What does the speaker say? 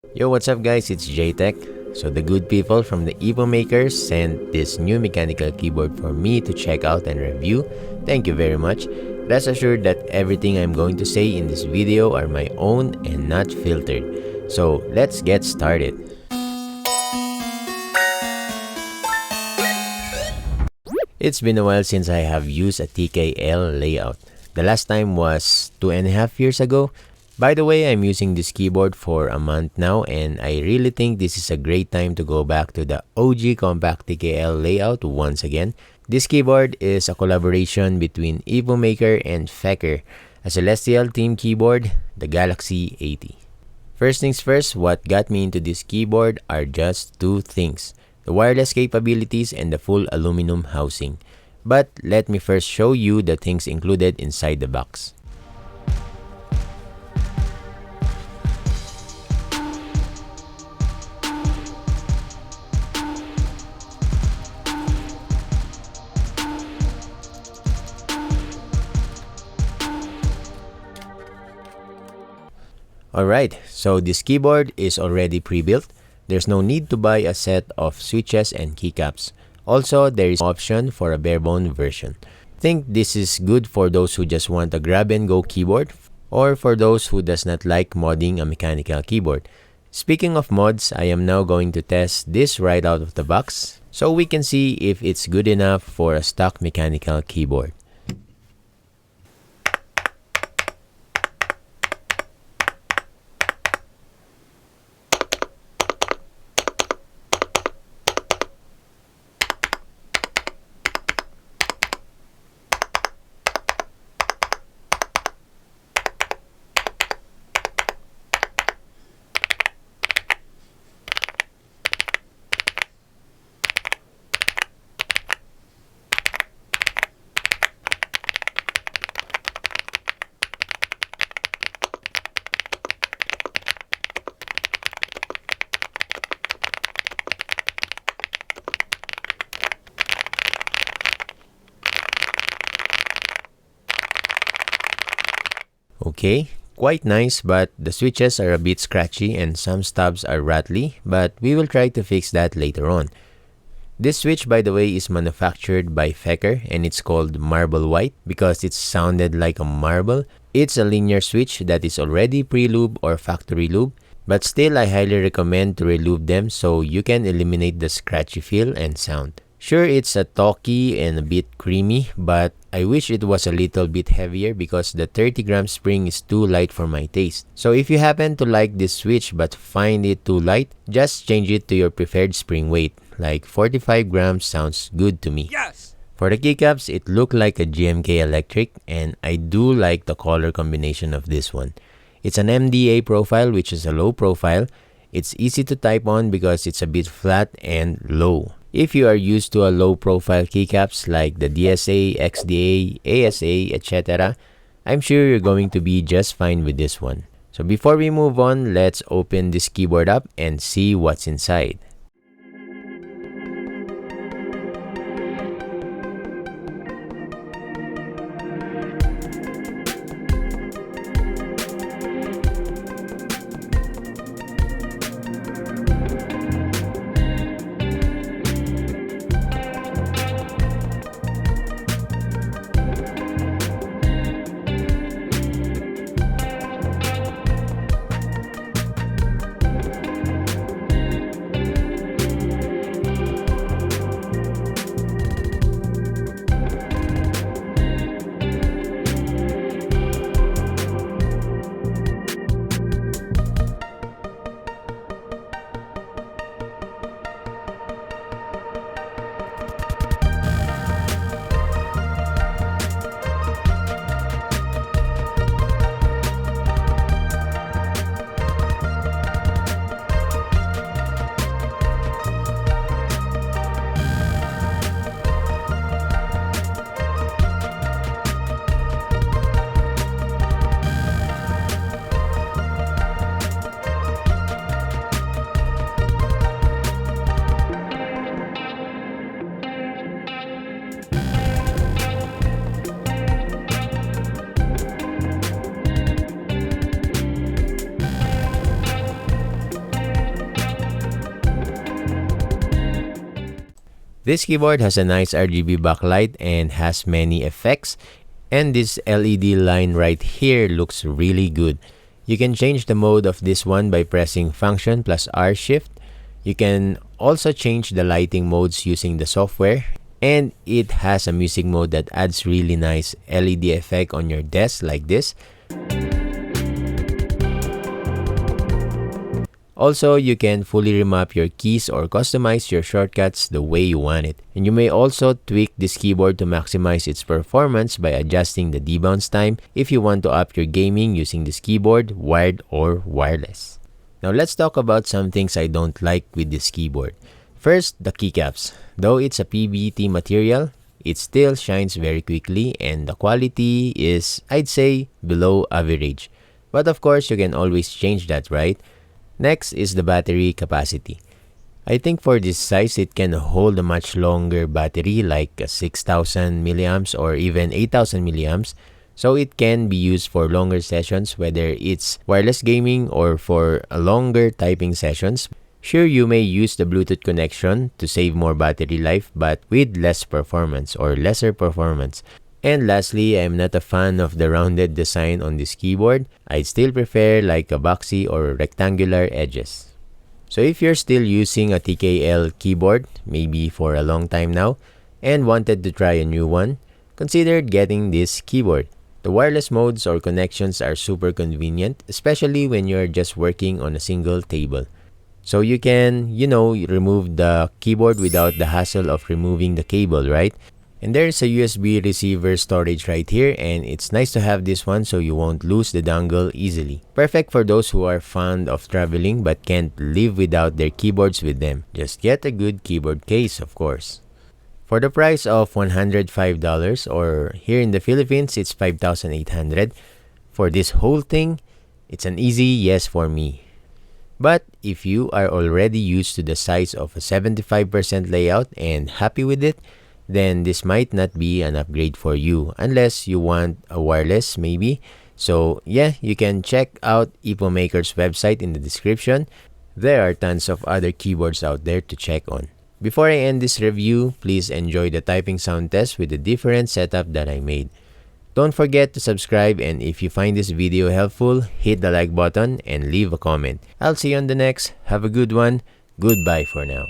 Yo, what's up guys? It's JTECH. So the good people from the EPOMAKER sent this new mechanical keyboard for me to check out and review. Thank you very much. Rest assured that everything I'm going to say in this video are my own and not filtered. So let's get started. It's been a while since I have used a TKL layout. The last time was 2.5 years ago. By the way, I'm using this keyboard for a month now, and I really think this is a great time to go back to the OG compact TKL layout once again. This keyboard is a collaboration between EPOMAKER and PIIFOXER, a Celestial Team keyboard, the Galaxy80. First things first, what got me into this keyboard are just two things: the wireless capabilities and the full aluminum housing. But let me first show you the things included inside the box. Alright, so this keyboard is already pre-built. There's no need to buy a set of switches and keycaps. Also, there is an option for a bare-bone version. I think this is good for those who just want a grab-and-go keyboard, or for those who does not like modding a mechanical keyboard. Speaking of mods, I am now going to test this right out of the box, so we can see if it's good enough for a stock mechanical keyboard. Okay, quite nice, but the switches are a bit scratchy and some stubs are rattly, but we will try to fix that later on. This switch, by the way, is manufactured by PIIFOXER and it's called Marble White because it sounded like a marble. It's a linear switch that is already pre-lube or factory lube, but still I highly recommend to relube them so you can eliminate the scratchy feel and sound. Sure, it's a talky and a bit creamy, but I wish it was a little bit heavier because the 30-gram spring is too light for my taste. So if you happen to like this switch but find it too light, just change it to your preferred spring weight. Like 45 grams sounds good to me. Yes! For the keycaps, it looked like a GMK electric, and I do like the color combination of this one. It's an MDA profile, which is a low profile. It's easy to type on because it's a bit flat and low. If you are used to a low profile keycaps like the DSA, XDA, ASA, etc., I'm sure you're going to be just fine with this one. So before we move on, let's open this keyboard up and see what's inside. This keyboard has a nice RGB backlight and has many effects, and this LED line right here looks really good. You can change the mode of this one by pressing Function plus R Shift. You can also change the lighting modes using the software, and it has a music mode that adds really nice LED effect on your desk like this. Also, you can fully remap your keys or customize your shortcuts the way you want it. And you may also tweak this keyboard to maximize its performance by adjusting the debounce time if you want to up your gaming using this keyboard, wired or wireless. Now let's talk about some things I don't like with this keyboard. First, the keycaps. Though it's a PBT material, it still shines very quickly and the quality is, I'd say, below average. But of course, you can always change that, right? Next is the battery capacity. I think for this size, it can hold a much longer battery like 6,000 milliamps or even 8,000 milliamps. So it can be used for longer sessions, whether it's wireless gaming or for longer typing sessions. Sure, you may use the Bluetooth connection to save more battery life, but with less performance or lesser performance. And lastly, I'm not a fan of the rounded design on this keyboard. I still prefer like a boxy or rectangular edges. So if you're still using a TKL keyboard, maybe for a long time now, and wanted to try a new one, consider getting this keyboard. The wireless modes or connections are super convenient, especially when you're just working on a single table. So you can, remove the keyboard without the hassle of removing the cable, right? And there's a USB receiver storage right here, and it's nice to have this one so you won't lose the dongle easily. Perfect for those who are fond of traveling but can't live without their keyboards with them. Just get a good keyboard case, of course. For the price of $105, or here in the Philippines, it's 5,800. For this whole thing, it's an easy yes for me. But if you are already used to the size of a 75% layout and happy with it, then this might not be an upgrade for you unless you want a wireless maybe. So yeah, you can check out EPOMAKER's website in the description. There are tons of other keyboards out there to check on. Before I end this review, please enjoy the typing sound test with the different setup that I made. Don't forget to subscribe, and if you find this video helpful, hit the like button and leave a comment. I'll see you on the next. Have a good one. Goodbye for now.